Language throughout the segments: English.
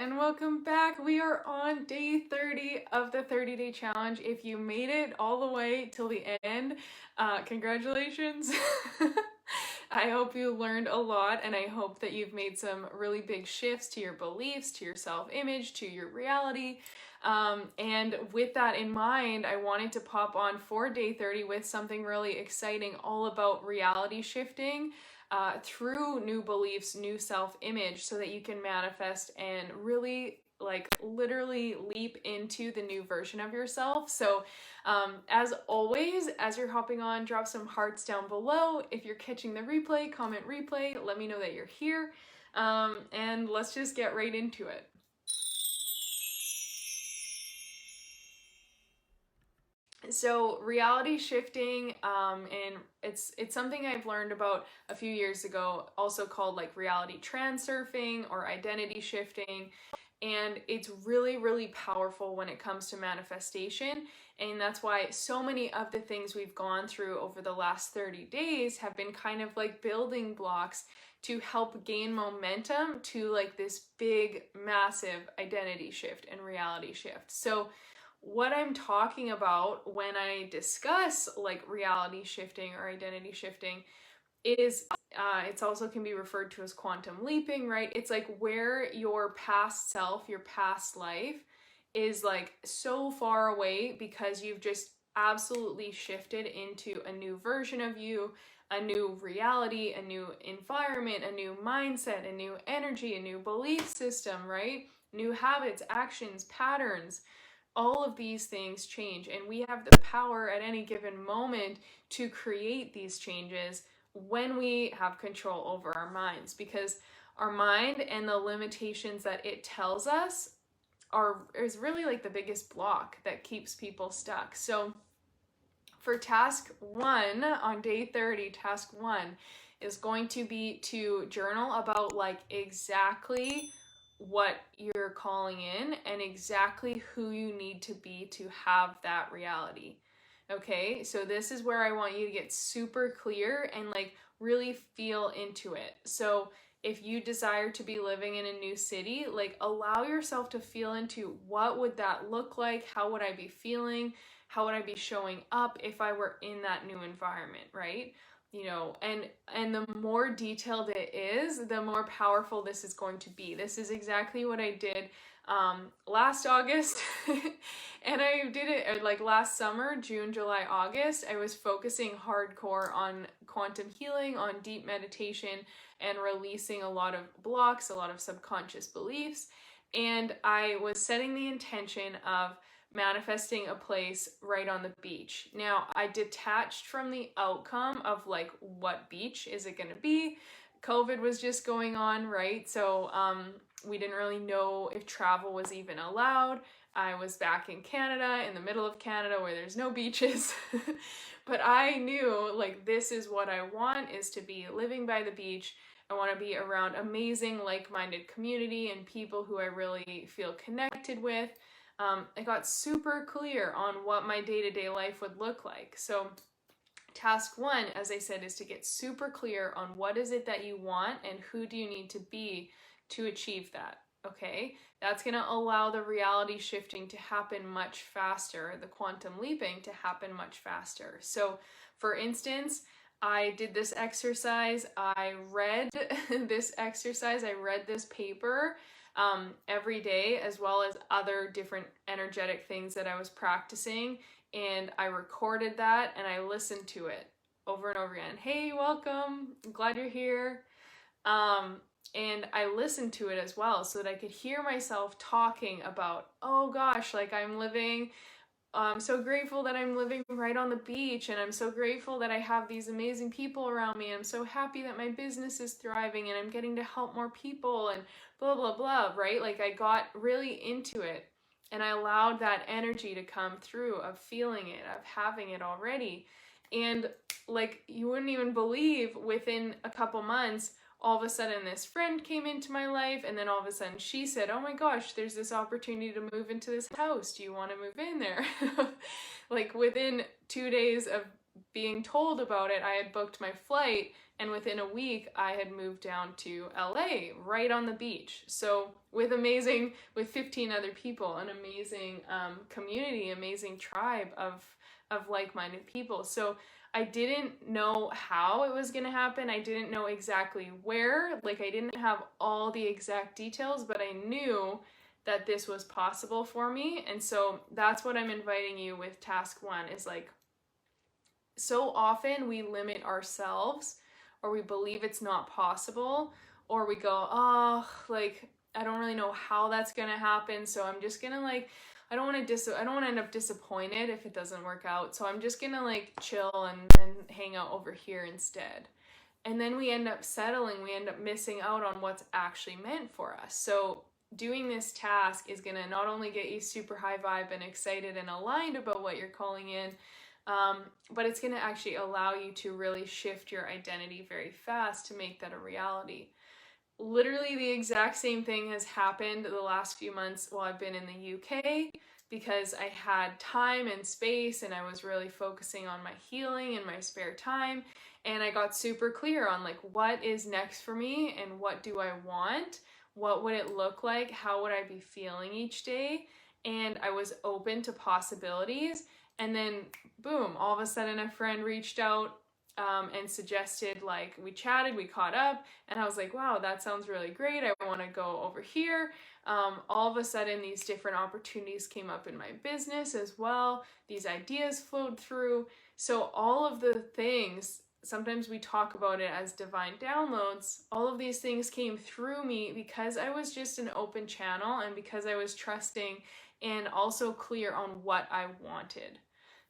and welcome back. We are on day 30 of the 30-day challenge. If you made it all the way till the end, congratulations. I hope you learned a lot, and I hope that you've made some really big shifts to your beliefs, to your self-image, to your reality. And with that in mind, I wanted to pop on for day 30 with something really exciting all about reality shifting through new beliefs, new self-image, so that you can manifest and really literally leap into the new version of yourself. So as always, as you're hopping on, drop some hearts down below. If you're catching the replay, comment replay, let me know that you're here. And let's just get right into it. So reality shifting, and it's something I've learned about a few years ago, also called like reality transurfing or identity shifting. And it's really, really powerful when it comes to manifestation. And that's why so many of the things we've gone through over the last 30 days have been kind of like building blocks to help gain momentum to like this big, massive identity shift and reality shift. So what I'm talking about when I discuss like reality shifting or identity shifting is it's also can be referred to as quantum leaping, right? It's like where your past self, your past life is like so far away because you've just absolutely shifted into a new version of you, a new reality, a new environment, a new mindset, a new energy, a new belief system, right? New habits, actions, patterns. All of these things change, and we have the power at any given moment to create these changes when we have control over our minds, because our mind and the limitations that it tells us is really like the biggest block that keeps people stuck. So for task 1 on day 30, task 1 is going to be to journal about like exactly what you're calling in and exactly who you need to be to have that reality. Okay, so this is where I want you to get super clear and like really feel into it. So if you desire to be living in a new city, like allow yourself to feel into what would that look like? How would I be feeling? How would I be showing up if I were in that new environment, right? You know, and the more detailed it is, the more powerful this is going to be. This is exactly what I did last August and I did it like last summer, June, July, August. I was focusing hardcore on quantum healing, on deep meditation, and releasing a lot of blocks, a lot of subconscious beliefs. And I was setting the intention of manifesting a place right on the beach. Now, I detached from the outcome of like what beach is it going to be. COVID was just going on, right? So we didn't really know if travel was even allowed. I was back in Canada, in the middle of Canada where there's no beaches. But I knew like this is what I want, is to be living by the beach. I want to be around amazing like-minded community and people who I really feel connected with. I got super clear on what my day-to-day life would look like. So task 1, as I said, is to get super clear on what is it that you want and who do you need to be to achieve that. Okay, that's going to allow the reality shifting to happen much faster, the quantum leaping to happen much faster. So for instance, I did this exercise, I read this exercise, I read this paper every day, as well as other different energetic things that I was practicing, and I recorded that and I listened to it over and over again. Hey, welcome, I'm glad you're here. And I listened to it as well so that I could hear myself talking about, oh gosh, like I'm so grateful that I'm living right on the beach, and I'm so grateful that I have these amazing people around me. I'm so happy that my business is thriving and I'm getting to help more people and blah, blah, blah, right? Like I got really into it and I allowed that energy to come through of feeling it, of having it already. And like you wouldn't even believe, within a couple months, all of a sudden this friend came into my life, and then all of a sudden she said, oh my gosh, there's this opportunity to move into this house. Do you want to move in there? Like within 2 days of being told about it, I had booked my flight, and within a week I had moved down to LA, right on the beach. So with 15 other people, an amazing community, amazing tribe of like-minded people. So I didn't know how it was going to happen. I didn't know exactly where. Like, I didn't have all the exact details, but I knew that this was possible for me. And so that's what I'm inviting you with task 1 is like, so often we limit ourselves, or we believe it's not possible, or we go, oh, like, I don't really know how that's going to happen. So I'm just going to like, I don't want to end up disappointed if it doesn't work out. So I'm just going to like chill and hang out over here instead. And then we end up settling, we end up missing out on what's actually meant for us. So doing this task is going to not only get you super high vibe and excited and aligned about what you're calling in, but it's going to actually allow you to really shift your identity very fast to make that a reality. Literally the exact same thing has happened the last few months while I've been in the UK, because I had time and space and I was really focusing on my healing in my spare time, and I got super clear on like what is next for me and what do I want, what would it look like, how would I be feeling each day, and I was open to possibilities. And then boom, all of a sudden a friend reached out and suggested, like, we chatted, we caught up, and I was like, wow, that sounds really great. I want to go over here. All of a sudden, these different opportunities came up in my business as well. These ideas flowed through. So all of the things, sometimes we talk about it as divine downloads, all of these things came through me because I was just an open channel and because I was trusting and also clear on what I wanted.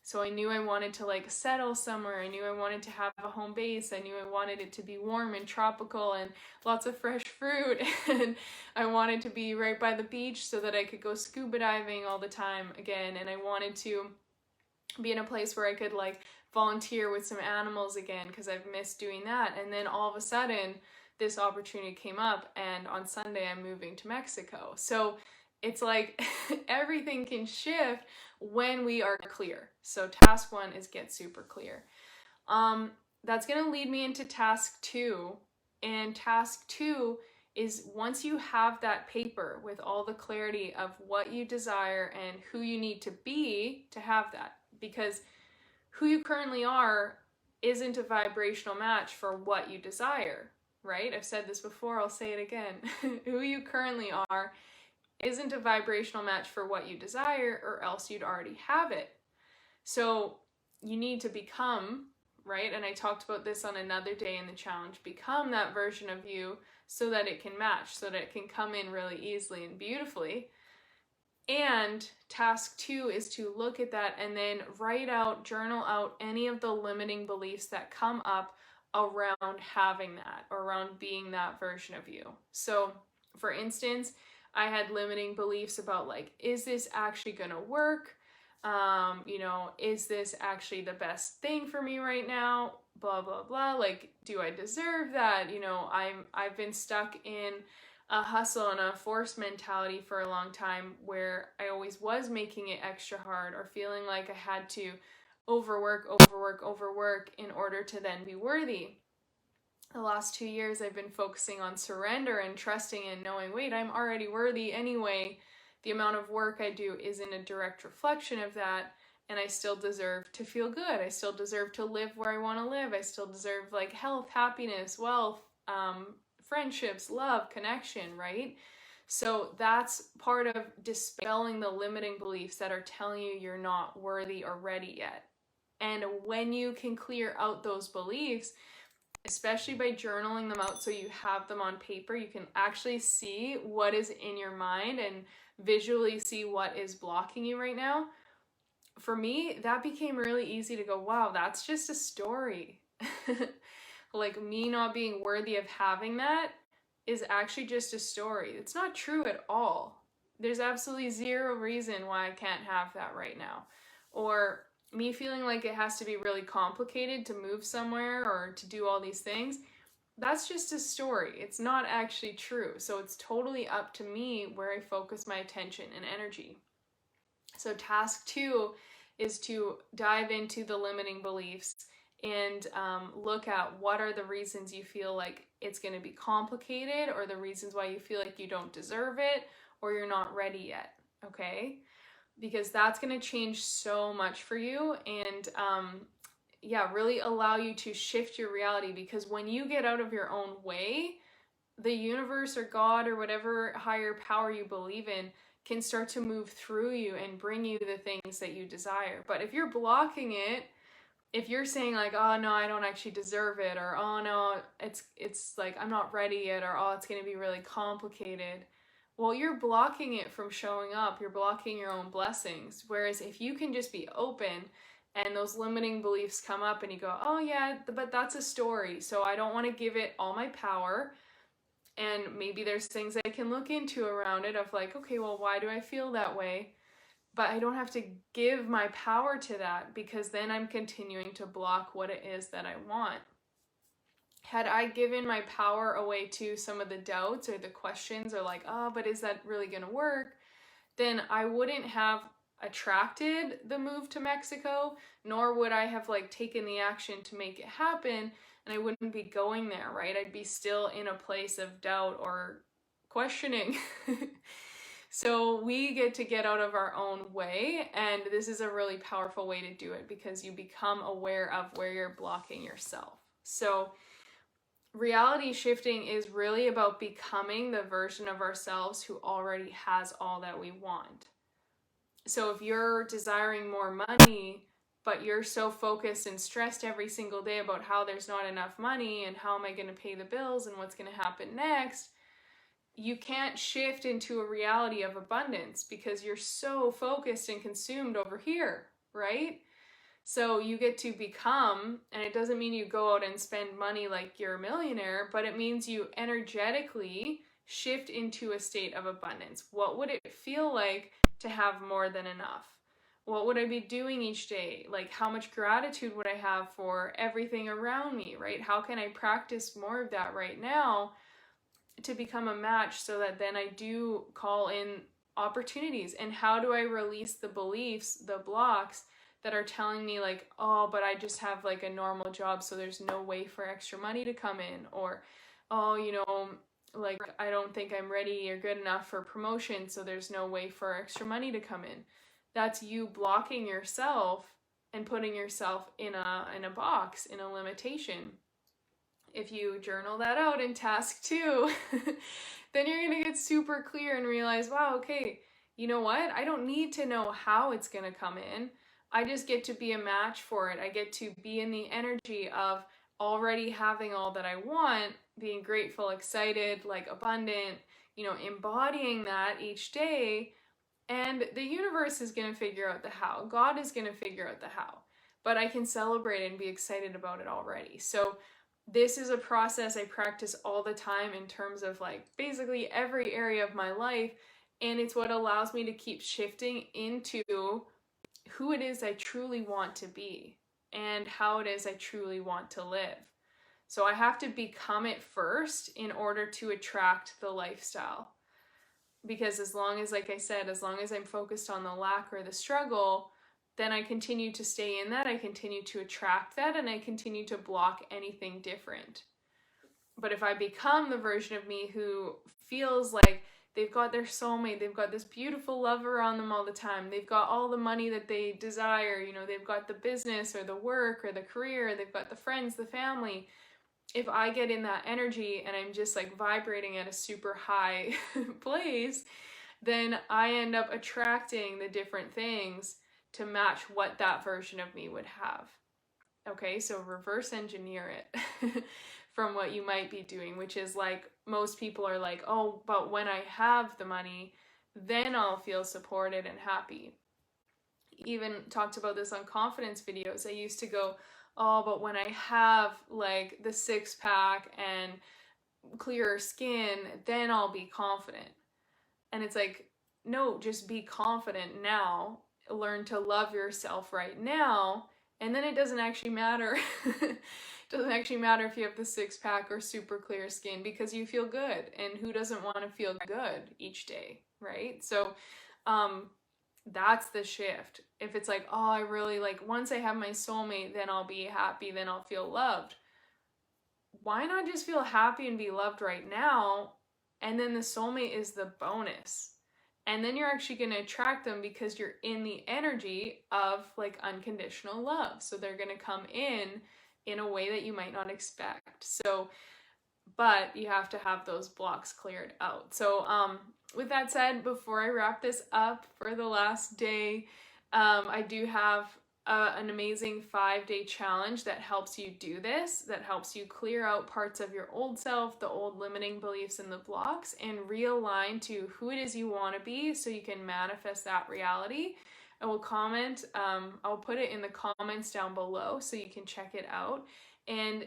So I knew I wanted to like settle somewhere. I knew I wanted to have a home base. I knew I wanted it to be warm and tropical and lots of fresh fruit. And I wanted to be right by the beach so that I could go scuba diving all the time again. And I wanted to be in a place where I could like volunteer with some animals again, because I've missed doing that. And then all of a sudden this opportunity came up, and on Sunday I'm moving to Mexico. So it's like everything can shift when we are clear. So task 1 is get super clear. That's going to lead me into task 2. And task 2 is, once you have that paper with all the clarity of what you desire and who you need to be to have that, because who you currently are isn't a vibrational match for what you desire, right? I've said this before, I'll say it again. Who you currently are isn't a vibrational match for what you desire, or else you'd already have it. So you need to become, right? And I talked about this on another day in the challenge, become that version of you so that it can match, so that it can come in really easily and beautifully. And task 2 is to look at that and then write out, journal out any of the limiting beliefs that come up around having that, or around being that version of you. So for instance, I had limiting beliefs about like, is this actually gonna work? Is this actually the best thing for me right now? Blah, blah, blah. Like, do I deserve that? I've been stuck in a hustle and a force mentality for a long time, where I always was making it extra hard, or feeling like I had to overwork in order to then be worthy. The last 2 years I've been focusing on surrender and trusting and knowing, wait, I'm already worthy anyway. The amount of work I do isn't a direct reflection of that, and I still deserve to feel good. I still deserve to live where I want to live. I still deserve like health, happiness, wealth, friendships, love, connection, right? So that's part of dispelling the limiting beliefs that are telling you you're not worthy or ready yet. And when you can clear out those beliefs, especially by journaling them out so you have them on paper, you can actually see what is in your mind and visually see what is blocking you right now. For me, that became really easy to go, wow, that's just a story. Like, me not being worthy of having that is actually just a story. It's not true at all. There's absolutely zero reason why I can't have that right now. Or me feeling like it has to be really complicated to move somewhere or to do all these things, that's just a story. It's not actually true. So it's totally up to me where I focus my attention and energy. So task 2 is to dive into the limiting beliefs and look at what are the reasons you feel like it's going to be complicated, or the reasons why you feel like you don't deserve it or you're not ready yet, okay? Because that's going to change so much for you, and yeah, really allow you to shift your reality. Because when you get out of your own way, the universe or God or whatever higher power you believe in can start to move through you and bring you the things that you desire. But if you're blocking it, if you're saying like, oh no, I don't actually deserve it, or oh no, it's like I'm not ready yet, or oh, it's going to be really complicated, well, you're blocking it from showing up. You're blocking your own blessings. Whereas if you can just be open and those limiting beliefs come up and you go, oh yeah, but that's a story, so I don't want to give it all my power. And maybe there's things I can look into around it of like, okay, well, why do I feel that way? But I don't have to give my power to that, because then I'm continuing to block what it is that I want. Had I given my power away to some of the doubts or the questions, or like, oh, but is that really going to work? Then I wouldn't have attracted the move to Mexico, nor would I have like taken the action to make it happen, and I wouldn't be going there, right? I'd be still in a place of doubt or questioning. So we get out of our own way, and this is a really powerful way to do it, because you become aware of where you're blocking yourself. So reality shifting is really about becoming the version of ourselves who already has all that we want. So if you're desiring more money, but you're so focused and stressed every single day about how there's not enough money and how am I going to pay the bills and what's going to happen next, you can't shift into a reality of abundance because you're so focused and consumed over here, right? So you get to become, and it doesn't mean you go out and spend money like you're a millionaire, but it means you energetically shift into a state of abundance. What would it feel like to have more than enough? What would I be doing each day? Like, how much gratitude would I have for everything around me, right? How can I practice more of that right now to become a match, so that then I do call in opportunities? And how do I release the beliefs, the blocks that are telling me like, oh, but I just have like a normal job, so there's no way for extra money to come in, or oh, you know, like I don't think I'm ready or good enough for promotion, so there's no way for extra money to come in. That's you blocking yourself and putting yourself in a box, in a limitation. If you journal that out in task 2, then you're going to get super clear and realize, wow, okay, you know what? I don't need to know how it's going to come in. I just get to be a match for it. I get to be in the energy of already having all that I want, being grateful, excited, like abundant, you know, embodying that each day. And the universe is going to figure out the how. God is going to figure out the how. But I can celebrate and be excited about it already. So this is a process I practice all the time in terms of like basically every area of my life. And it's what allows me to keep shifting into who it is I truly want to be and how it is I truly want to live. So I have to become it first in order to attract the lifestyle. Because as long as, like I said, as long as I'm focused on the lack or the struggle, then I continue to stay in that, I continue to attract that, and I continue to block anything different. But if I become the version of me who feels like they've got their soulmate, they've got this beautiful lover on them all the time, they've got all the money that they desire, you know, they've got the business or the work or the career, they've got the friends, the family. If I get in that energy and I'm just like vibrating at a super high place, then I end up attracting the different things to match what that version of me would have. Okay, so reverse engineer it from what you might be doing, which is like most people are like, oh, but when I have the money, then I'll feel supported and happy. Even talked about this on confidence videos. I used to go, oh, but when I have like the 6-pack and clearer skin, then I'll be confident. And it's like, no, just be confident now. Learn to love yourself right now. And then it doesn't actually matter. It doesn't actually matter if you have the 6-pack or super clear skin, because you feel good. And who doesn't want to feel good each day, right? So That's the shift. If it's like, oh, I really like, once I have my soulmate, then I'll be happy, then I'll feel loved. Why not just feel happy and be loved right now? And then the soulmate is the bonus. And then you're actually going to attract them because you're in the energy of like unconditional love. So they're going to come in a way that you might not expect. So, but you have to have those blocks cleared out. So, with that said, before I wrap this up for the last day, I do have an amazing 5-day challenge that helps you do this, that helps you clear out parts of your old self, the old limiting beliefs and the blocks, and realign to who it is you want to be so you can manifest that reality. I will comment, I'll put it in the comments down below so you can check it out. And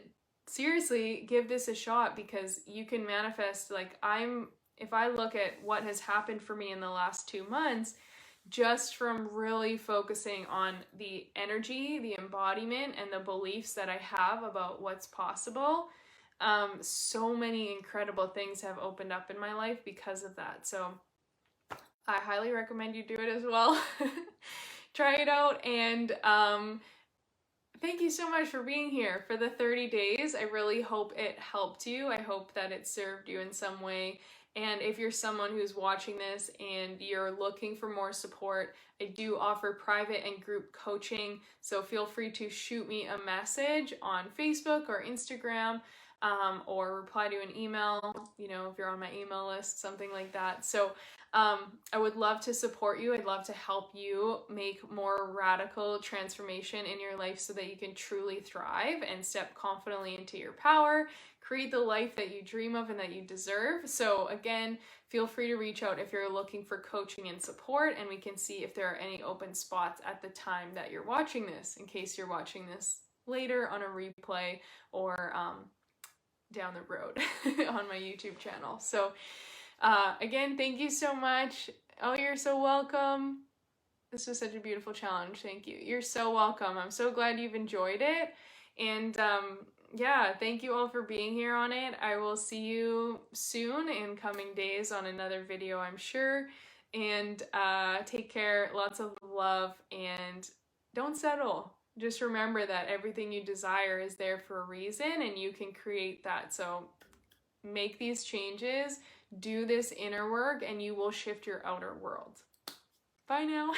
seriously, give this a shot because you can manifest. Like, if I look at what has happened for me in the last 2 months, just from really focusing on the energy, the embodiment, and the beliefs that I have about what's possible, so many incredible things have opened up in my life because of that. So I highly recommend you do it as well. Try it out, and thank you so much for being here for the 30 days. I really hope it helped you. I hope that it served you in some way. And if you're someone who's watching this and you're looking for more support, I do offer private and group coaching. So feel free to shoot me a message on Facebook or Instagram, or reply to an email, if you're on my email list, something like that. So I would love to support you. I'd love to help you make more radical transformation in your life so that you can truly thrive and step confidently into your power, create the life that you dream of and that you deserve. So again, feel free to reach out if you're looking for coaching and support, and we can see if there are any open spots at the time that you're watching this, in case you're watching this later on a replay or down the road on my YouTube channel. So again, thank you so much. Oh, you're so welcome. This was such a beautiful challenge. Thank you. You're so welcome. I'm so glad you've enjoyed it. And yeah, thank you all for being here on it. I will see you soon in coming days on another video, I'm sure. And take care. Lots of love, and don't settle. Just remember that everything you desire is there for a reason, and you can create that. So make these changes, do this inner work, and you will shift your outer world. Bye now.